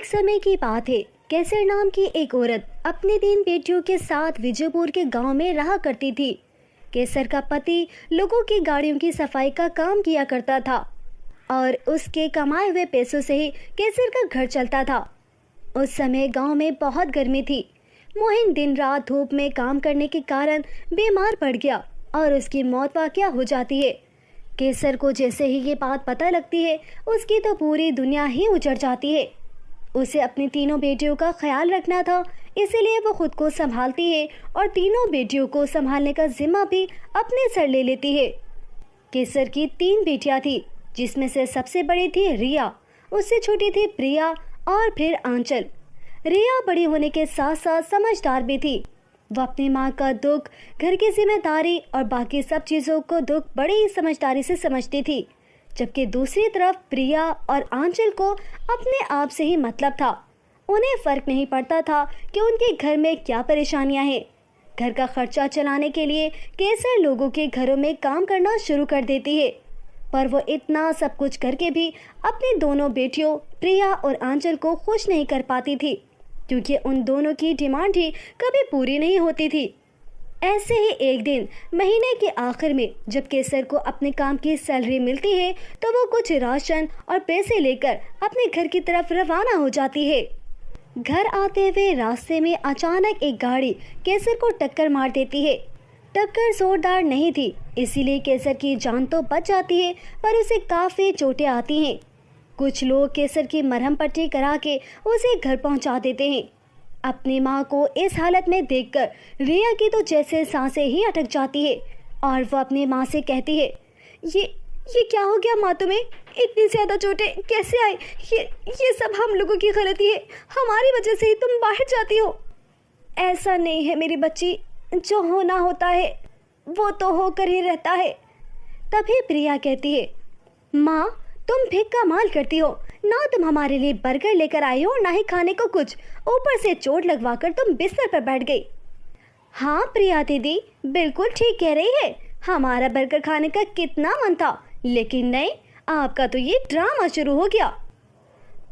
समय की बात है। कैसर नाम की एक औरत अपने 3 बेटियों के साथ विजयपुर के गांव में रहा करती थी। कैसर का पति लोगों की गाड़ियों की सफाई का काम किया करता था और उसके कमाए हुए पैसों से ही कैसर का घर चलता था। उस समय गांव में बहुत गर्मी थी। मोहिन दिन रात धूप में काम करने के कारण बीमार पड़ गया और उसकी मौत वाक़या हो जाती है। कैसर को जैसे ही ये बात पता लगती है, उसकी तो पूरी दुनिया ही उजड़ जाती है। उसे अपनी 3 बेटियों का ख्याल रखना था, इसीलिए वो खुद को संभालती है और 3 बेटियों को संभालने का जिम्मा भी अपने सर ले लेती है। कैसर की 3 बेटियां थी, जिसमें से सबसे बड़ी थी रिया, उससे छोटी थी प्रिया और फिर आंचल। रिया बड़ी होने के साथ साथ समझदार भी थी। वह अपनी माँ का दुख, घर की जिम्मेदारी और बाकी सब चीज़ों को दुख बड़ी ही समझदारी से समझती थी, जबकि दूसरी तरफ प्रिया और आंचल को अपने आप से ही मतलब था। उन्हें फ़र्क नहीं पड़ता था कि उनके घर में क्या परेशानियां हैं। घर का खर्चा चलाने के लिए कैसर लोगों के घरों में काम करना शुरू कर देती है, पर वो इतना सब कुछ करके भी अपनी दोनों बेटियों प्रिया और आंचल को खुश नहीं कर पाती थी, क्योंकि उन दोनों की डिमांड ही कभी पूरी नहीं होती थी। ऐसे ही एक दिन महीने के आखिर में जब कैसर को अपने काम की सैलरी मिलती है, तो वो कुछ राशन और पैसे लेकर अपने घर की तरफ रवाना हो जाती है। घर आते हुए रास्ते में अचानक एक गाड़ी कैसर को टक्कर मार देती है। टक्कर जोरदार नहीं थी, इसीलिए कैसर की जान तो बच जाती है, पर उसे काफ़ी चोटें आती हैं। कुछ लोग कैसर की मरहम पट्टी करा के उसे घर पहुंचा देते हैं। अपनी माँ को इस हालत में देखकर रिया की तो जैसे सांसें ही अटक जाती है और वो अपनी माँ से कहती है, ये क्या हो गया माँ, तुम्हें इतनी ज़्यादा चोटें कैसे आई? ये सब हम लोगों की गलती है, हमारी वजह से ही तुम बाहर जाती हो। ऐसा नहीं है मेरी बच्ची, जो होना होता है वो तो होकर ही रहता है। तभी प्रिया कहती है, माँ तुम भी कमाल करती हो ना, तुम हमारे लिए बर्गर लेकर आई हो और ना ही खाने को कुछ, ऊपर से चोट लगवाकर तुम बिस्तर पर बैठ गई। हाँ प्रिया दीदी बिल्कुल ठीक कह रही है, हमारा बर्गर खाने का कितना मन था, लेकिन नहीं, आपका तो ये ड्रामा शुरू हो गया।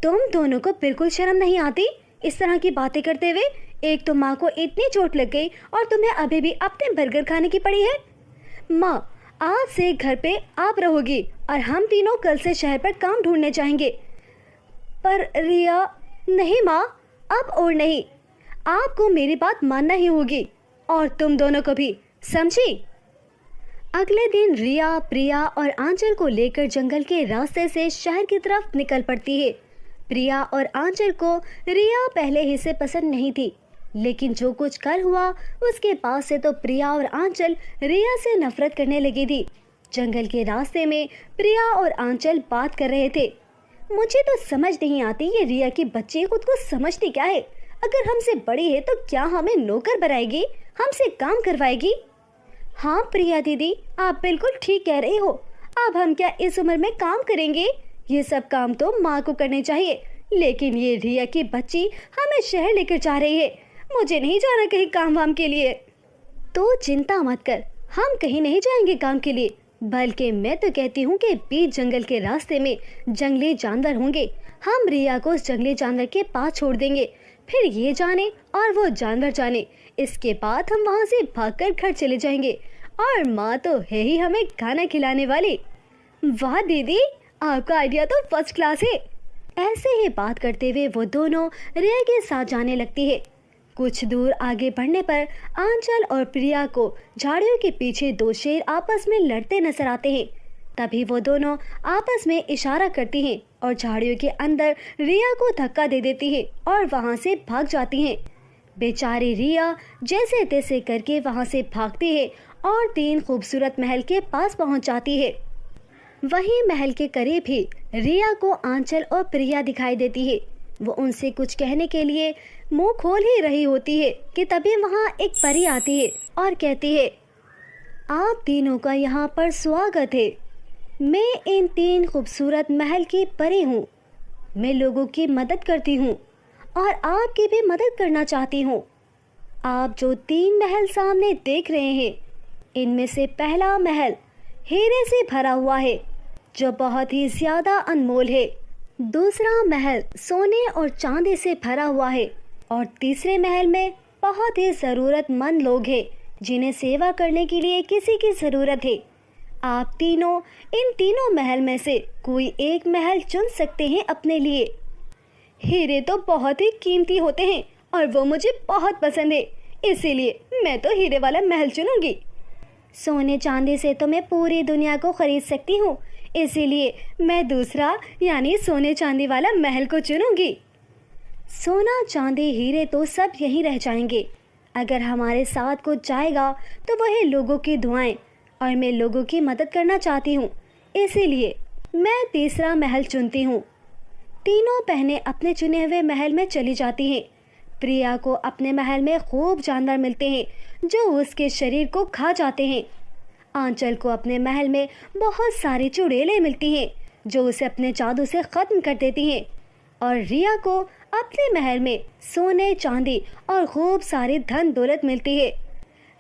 तुम दोनों को बिल्कुल शर्म नहीं आती इस तरह की बातें करते हुए? एक तो माँ को इतनी चोट लग गई और तुम्हें अभी भी अपने बर्गर खाने की पड़ी है। माँ आज से घर पे आप रहोगी और हम तीनों कल से शहर पर काम ढूंढने जाएंगे। पर रिया, नहीं माँ, अब और नहीं, आपको मेरी बात मानना ही होगी और तुम दोनों को भी, समझी? अगले दिन रिया प्रिया और आंचल को लेकर जंगल के रास्ते से शहर की तरफ निकल पड़ती है। प्रिया और आंचल को रिया पहले ही से पसंद नहीं थी, लेकिन जो कुछ कल हुआ उसके बाद से तो प्रिया और आंचल रिया से नफरत करने लगी थी। जंगल के रास्ते में प्रिया और आंचल बात कर रहे थे। मुझे तो समझ नहीं आती ये रिया की बच्ची खुद को समझती क्या है? अगर हमसे बड़ी है तो क्या हमें नौकर बनाएगी, हमसे काम करवाएगी? हाँ प्रिया दीदी आप बिल्कुल ठीक कह रही हो, अब हम क्या इस उम्र में काम करेंगे? ये सब काम तो माँ को करने चाहिए, लेकिन ये रिया की बच्ची हमें शहर लेकर जा रही है, मुझे नहीं जाना कहीं काम वाम के लिए। तो चिंता मत कर, हम कहीं नहीं जाएंगे काम के लिए, बल्कि मैं तो कहती हूँ कि बीच जंगल के रास्ते में जंगली जानवर होंगे, हम रिया को उस जंगली जानवर के पास छोड़ देंगे, फिर ये जाने और वो जानवर जाने, इसके बाद हम वहाँ से भागकर घर चले जाएंगे और माँ तो है ही हमें खाना खिलाने वाली। वाह दीदी, आपका आइडिया तो फर्स्ट क्लास है। ऐसे ही बात करते हुए वो दोनों रिया के साथ जाने लगती है। कुछ दूर आगे बढ़ने पर आंचल और प्रिया को झाड़ियों के पीछे 2 शेर आपस में लड़ते नजर आते हैं। तभी वो दोनों आपस में इशारा करती हैं और झाड़ियों के अंदर रिया को धक्का दे देती है और वहां से भाग जाती हैं। बेचारी रिया जैसे तैसे करके वहां से भागती है और 3 खूबसूरत महल के पास पहुंच जाती है। वहीं महल के करीब ही रिया को आंचल और प्रिया दिखाई देती है। वो उनसे कुछ कहने के लिए मुंह खोल ही रही होती है कि तभी वहां एक परी आती है और कहती है, आप तीनों का यहाँ पर स्वागत है। मैं इन 3 खूबसूरत महल की परी हूँ। मैं लोगों की मदद करती हूँ और आपकी भी मदद करना चाहती हूँ। आप जो 3 महल सामने देख रहे हैं, इनमें से पहला महल हीरे से भरा हुआ है, जो बहुत ही ज़्यादा अनमोल है। दूसरा महल सोने और चांदी से भरा हुआ है और तीसरे महल में बहुत ही ज़रूरतमंद लोग हैं जिन्हें सेवा करने के लिए किसी की ज़रूरत है। आप तीनों इन तीनों महल में से कोई एक महल चुन सकते हैं अपने लिए। हीरे तो बहुत ही कीमती होते हैं और वो मुझे बहुत पसंद है, इसीलिए मैं तो हीरे वाला महल चुनूंगी। सोने चांदी से तो मैं पूरी दुनिया को खरीद सकती हूँ, इसीलिए मैं दूसरा यानी सोने चांदी वाला महल को चुनूंगी। सोना चांदी हीरे तो सब यहीं रह जाएंगे, अगर हमारे साथ कुछ जाएगा तो वह है लोगों की दुआएं, और मैं लोगों की मदद करना चाहती हूँ, इसीलिए मैं तीसरा महल चुनती हूँ। तीनों बहनें अपने चुने हुए महल में चली जाती हैं। प्रिया को अपने महल में खूब जानवर मिलते हैं जो उसके शरीर को खा जाते हैं। आंचल को अपने महल में बहुत सारी चुड़ैलें मिलती हैं जो उसे अपने जादू से ख़त्म कर देती हैं। और रिया को अपने महल में सोने चांदी और खूब सारी धन दौलत मिलती है।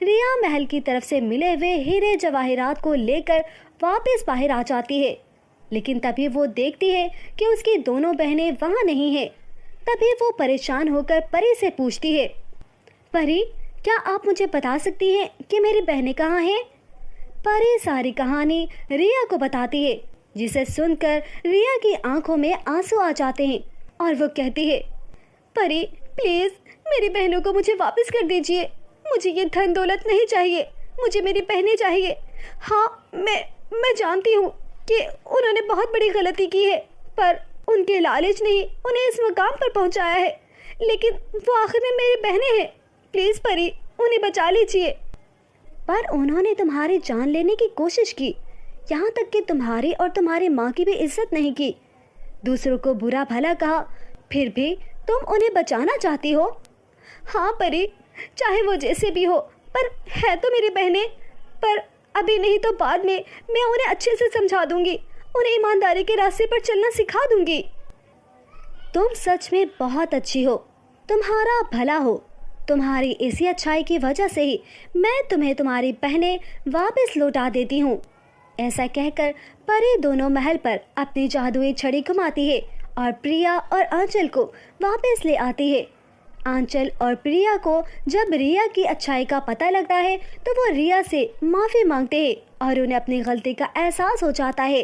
रिया महल की तरफ से मिले हुए हीरे जवाहरात को लेकर वापस बाहर आ जाती है, लेकिन तभी वो देखती है कि उसकी दोनों बहनें वहाँ नहीं है। तभी वो परेशान होकर परी से पूछती है, परी, क्या आप मुझे बता सकती हैं कि मेरी बहनें कहाँ हैं? परी सारी कहानी रिया को बताती है, जिसे सुनकर रिया की आंखों में आंसू आ जाते हैं और वो कहती है, परी प्लीज़ मेरी बहनों को मुझे वापस कर दीजिए। मुझे ये धन दौलत नहीं चाहिए, मुझे मेरी बहनें चाहिए। हाँ, मैं जानती हूँ कि उन्होंने बहुत बड़ी गलती की है, पर उनके लालच ने ही उन्हें इस मुकाम पर पहुँचाया है, लेकिन वो आखिर में मेरी बहनें हैं। प्लीज़ परी, उन्हें बचा लीजिए। पर उन्होंने तुम्हारी जान लेने की कोशिश की, यहाँ तक कि तुम्हारी और तुम्हारी माँ की भी इज्जत नहीं की, दूसरों को बुरा भला कहा, फिर भी तुम उन्हें बचाना चाहती हो। हाँ परी, चाहे वो जैसे भी हो, पर है तो मेरी बहनें। पर अभी नहीं तो बाद में मैं उन्हें अच्छे से समझा दूंगी, उन्हें ईमानदारी के रास्ते पर चलना सिखा दूंगी। तुम सच में बहुत अच्छी हो, तुम्हारा भला हो। तुम्हारी इसी अच्छाई की वजह से ही मैं तुम्हें तुम्हारी बहनें वापस लौटा देती हूँ। ऐसा कहकर परी दोनों महल पर अपनी जादुई छड़ी घुमाती है और प्रिया और आंचल को वापस ले आती है। आंचल और प्रिया को जब रिया की अच्छाई का पता लगता है तो वो रिया से माफ़ी मांगते हैं और उन्हें अपनी गलती का एहसास हो जाता है।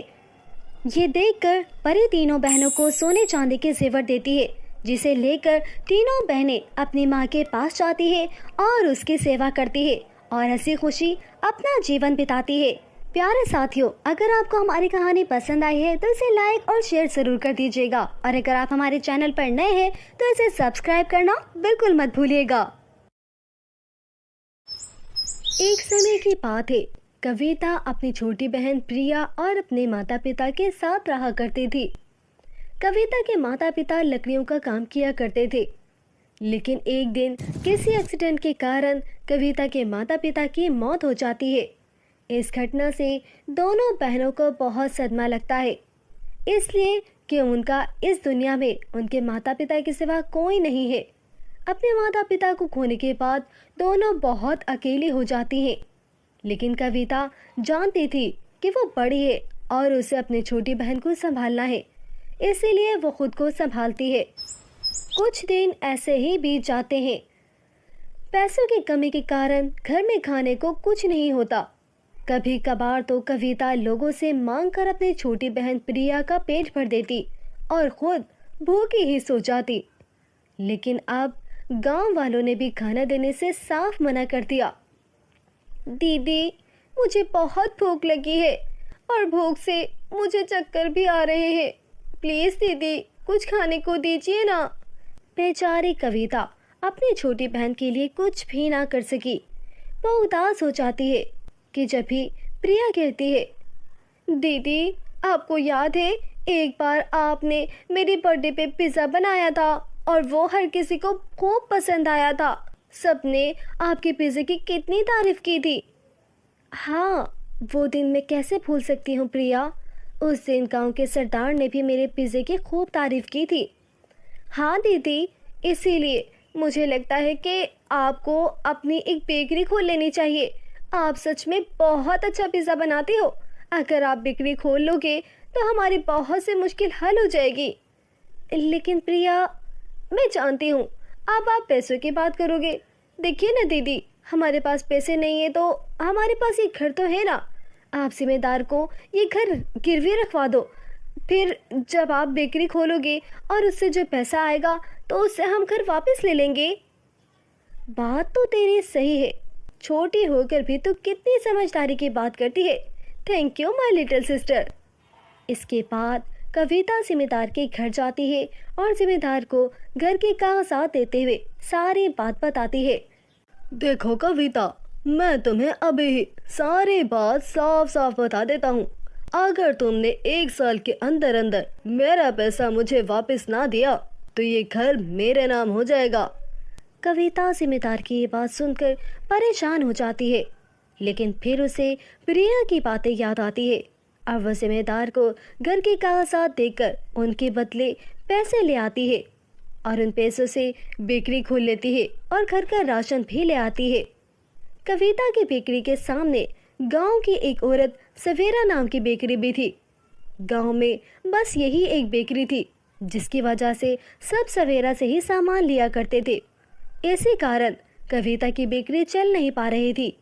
ये देखकर परी तीनों बहनों को सोने चांदी के जेवर देती है, जिसे लेकर तीनों बहनें अपनी माँ के पास जाती है और उसकी सेवा करती है और हंसी खुशी अपना जीवन बिताती है। प्यारे साथियों, अगर आपको हमारी कहानी पसंद आई है तो इसे लाइक और शेयर ज़रूर कर दीजिएगा, और अगर आप हमारे चैनल पर नए हैं तो इसे सब्सक्राइब करना बिल्कुल मत भूलिएगा। एक समय की बात है, कविता अपनी छोटी बहन प्रिया और अपने माता पिता के साथ रहा करती थी। कविता के माता पिता लकड़ियों का काम किया करते थे, लेकिन एक दिन किसी एक्सीडेंट के कारण कविता के माता पिता की मौत हो जाती है। इस घटना से दोनों बहनों को बहुत सदमा लगता है, इसलिए कि उनका इस दुनिया में उनके माता पिता के सिवा कोई नहीं है। अपने माता पिता को खोने के बाद दोनों बहुत अकेली हो जाती हैं, लेकिन कविता जानती थी कि वो बड़ी है और उसे अपनी छोटी बहन को संभालना है, इसीलिए वो खुद को संभालती है। कुछ दिन ऐसे ही बीत जाते हैं। पैसों की कमी के कारण घर में खाने को कुछ नहीं होता। कभी कभार तो कविता लोगों से मांगकर अपनी छोटी बहन प्रिया का पेट भर देती और खुद भूखी ही सो जाती। लेकिन अब गांव वालों ने भी खाना देने से साफ मना कर दिया। दीदी, मुझे बहुत भूख लगी है और भूख से मुझे चक्कर भी आ रहे हैं। प्लीज़ दीदी, कुछ खाने को दीजिए ना। बेचारी कविता अपनी छोटी बहन के लिए कुछ भी ना कर सकी। वो उदास हो जाती है कि जब भी प्रिया कहती है, दीदी आपको याद है एक बार आपने मेरी बर्थडे पे पिज़्ज़ा बनाया था और वो हर किसी को खूब पसंद आया था। सबने आपके पिज़्ज़े की कितनी तारीफ़ की थी। हाँ, वो दिन मैं कैसे भूल सकती हूँ प्रिया। उस दिन गांव के सरदार ने भी मेरे पिज़्ज़े की खूब तारीफ़ की थी। हाँ दीदी, इसीलिए मुझे लगता है कि आपको अपनी एक बेकरी खोल लेनी चाहिए। आप सच में बहुत अच्छा पिज़्ज़ा बनाते हो। अगर आप बेकरी खोल लोगे तो हमारी बहुत सी मुश्किल हल हो जाएगी। लेकिन प्रिया, मैं जानती हूँ अब आप पैसों की बात करोगे। देखिए ना दीदी, हमारे पास पैसे नहीं है तो हमारे पास ये घर तो है ना। आप जिम्मेदार को ये घर गिरवी रखवा दो, फिर जब आप बेकरी खोलोगे और उससे जो पैसा आएगा तो उससे हम घर वापस ले लेंगे। बात तो तेरी सही है, छोटी होकर भी तू कितनी समझदारी की बात करती है। Thank you my little sister. इसके बाद कविता जिम्मेदार के घर जाती है और जिम्मेदार को घर के कागजात देते हुए सारी बात बताती है। देखो कविता, मैं तुम्हें अभी ही सारी बात साफ साफ बता देता हूँ। अगर तुमने 1 साल के अंदर अंदर मेरा पैसा मुझे वापस ना दिया तो ये घर मेरे नाम हो जाएगा। कविता जिम्मेदार की ये बात सुनकर परेशान हो जाती है, लेकिन फिर उसे प्रिया की बातें याद आती है और वह जिम्मेदार को घर के कागजात देकर उनके बदले पैसे ले आती है और उन पैसों से बेकरी खोल लेती है और घर का राशन भी ले आती है। कविता की बेकरी के सामने गांव की एक औरत सवेरा नाम की बेकरी भी थी। गांव में बस यही एक बेकरी थी जिसकी वजह से सब सवेरा से ही सामान लिया करते थे। इसी कारण कविता की बेकरी चल नहीं पा रही थी।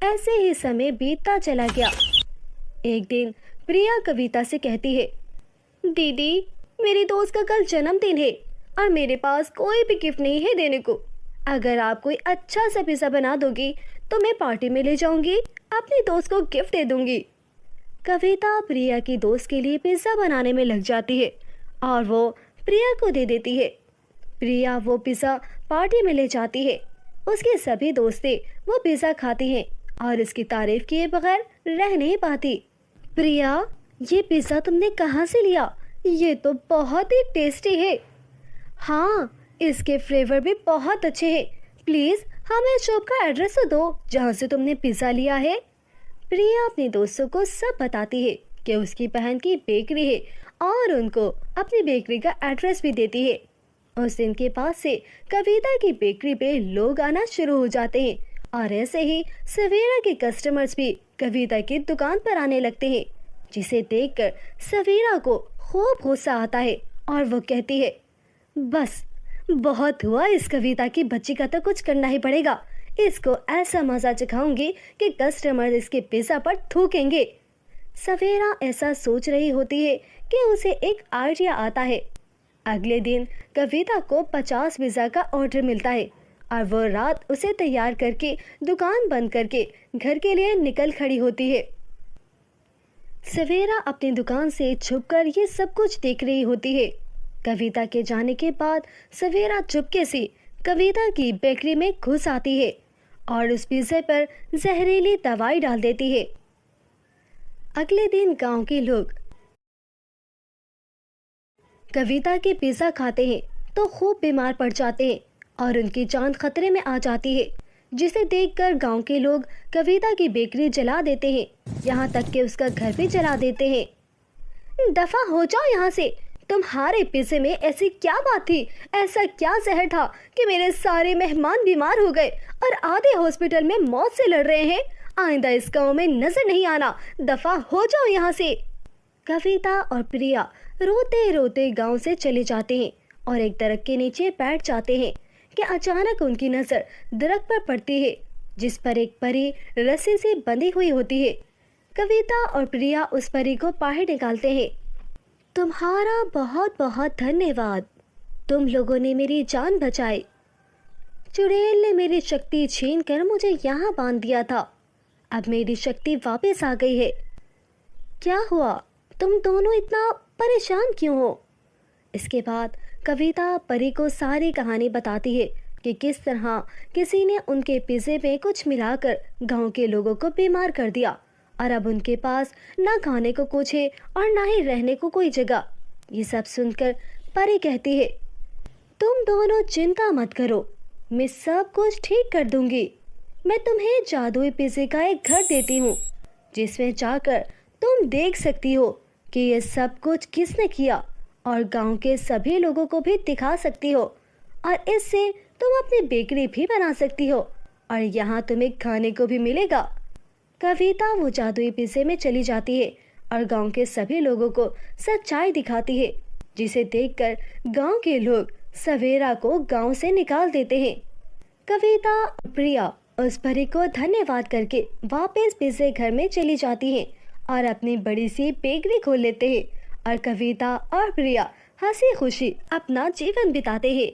ऐसे ही समय बीतता चला गया। एक दिन प्रिया कविता से कहती है, दीदी, मेरी दोस्त का कल जन्मदिन है और मेरे पास कोई भी गिफ्ट नहीं है देने को। अगर आप कोई अच्छा सा पिज़्ज़ा बना दोगी तो मैं पार्टी में ले जाऊंगी, अपनी दोस्त को गिफ्ट दे दूंगी। कविता प्रिया की दोस्त के लिए पिज़्ज़ा बनाने में लग जाती है और वो प्रिया को दे देती है। प्रिया वो पिज़्ज़ा पार्टी में ले जाती है। उसके सभी दोस्तें वो पिज़्ज़ा खाती हैं और इसकी तारीफ किए बगैर रह नहीं पाती। प्रिया, ये पिज़्ज़ा तुमने कहाँ से लिया? ये तो बहुत ही टेस्टी है। हाँ, इसके फ्लेवर भी बहुत अच्छे हैं। प्लीज़ हमें शॉप का एड्रेस तो दो जहाँ से तुमने पिज़्ज़ा लिया है। प्रिया अपने दोस्तों को सब बताती है कि उसकी बहन की बेकरी है और उनको अपनी बेकरी का एड्रेस भी देती है। उस दिन के बाद से कविता की बेकरी पे लोग आना शुरू हो जाते हैं और ऐसे ही सवेरा के कस्टमर्स भी कविता की दुकान पर आने लगते हैं, जिसे देखकर सवेरा को खूब गुस्सा आता है और वो कहती है, बस बहुत हुआ, इस कविता की बच्ची का तो कुछ करना ही पड़ेगा। इसको ऐसा मजा चखाऊंगी कि कस्टमर इसके पिज़्ज़ा पर थूकेंगे। सवेरा ऐसा सोच रही होती है कि उसे एक आइडिया आता है। अगले दिन कविता को 50 पिज़्ज़ा का ऑर्डर मिलता है और वो रात उसे तैयार करके दुकान बंद करके घर के लिए निकल खड़ी होती है। सवेरा अपनी दुकान से छुपकर ये सब कुछ देख रही होती है। कविता के जाने के बाद सवेरा चुपके से कविता की बेकरी में घुस आती है और उस पिज़्ज़े पर जहरीली दवाई डाल देती है। अगले दिन गांव के लोग कविता के पिज़्ज़ा खाते हैं तो खूब बीमार पड़ जाते हैं और उनकी जान खतरे में आ जाती है, जिसे देखकर गांव के लोग कविता की बेकरी जला देते हैं, यहाँ तक कि उसका घर भी जला देते हैं। दफा हो जाओ यहाँ से। तुम्हारे पिज़्ज़े में ऐसी क्या बात थी, ऐसा क्या जहर था कि मेरे सारे मेहमान बीमार हो गए और आधे हॉस्पिटल में मौत से लड़ रहे हैं। आइंदा इस गाँव में नजर नहीं आना। दफा हो जाओ यहाँ से। कविता और प्रिया रोते रोते गांव से चले जाते हैं और एक दरख्त के नीचे बैठ जाते हैं कि अचानक उनकी नज़र दरख्त पर पड़ती है, जिस पर एक परी रस्सी से बंधी हुई होती है। कविता और प्रिया उस परी को बाहर निकालते हैं। तुम्हारा बहुत बहुत धन्यवाद, तुम लोगों ने मेरी जान बचाई। चुड़ैल ने मेरी शक्ति छीन कर मुझे यहाँ बांध दिया था, अब मेरी शक्ति वापस आ गई है। क्या हुआ, तुम दोनों इतना परेशान क्यों हो? इसके बाद कविता परी को सारी कहानी बताती है कि किस तरह किसी ने उनके पिज़्ज़े में कुछ मिलाकर गांव के लोगों को बीमार कर दिया और अब उनके पास ना खाने को कुछ है और ना ही रहने को कोई जगह। ये सब सुनकर परी कहती है, तुम दोनों चिंता मत करो, मैं सब कुछ ठीक कर दूंगी। मैं तुम्हें जादुई पिज़्ज़े का एक घर देती हूँ जिसमें जाकर तुम देख सकती हो कि ये सब कुछ किसने किया और गांव के सभी लोगों को भी दिखा सकती हो और इससे तुम अपनी बेकरी भी बना सकती हो और यहाँ तुम्हें खाने को भी मिलेगा। कविता वो जादुई पिज़्ज़े में चली जाती है और गांव के सभी लोगों को सच्चाई दिखाती है, जिसे देखकर गांव के लोग सवेरा को गांव से निकाल देते हैं। कविता और प्रिया उस परी को धन्यवाद करके वापस पिछले घर में चली जाती हैं और अपनी बड़ी सी बेकरी खोल लेते हैं और कविता और प्रिया हंसी खुशी अपना जीवन बिताते हैं।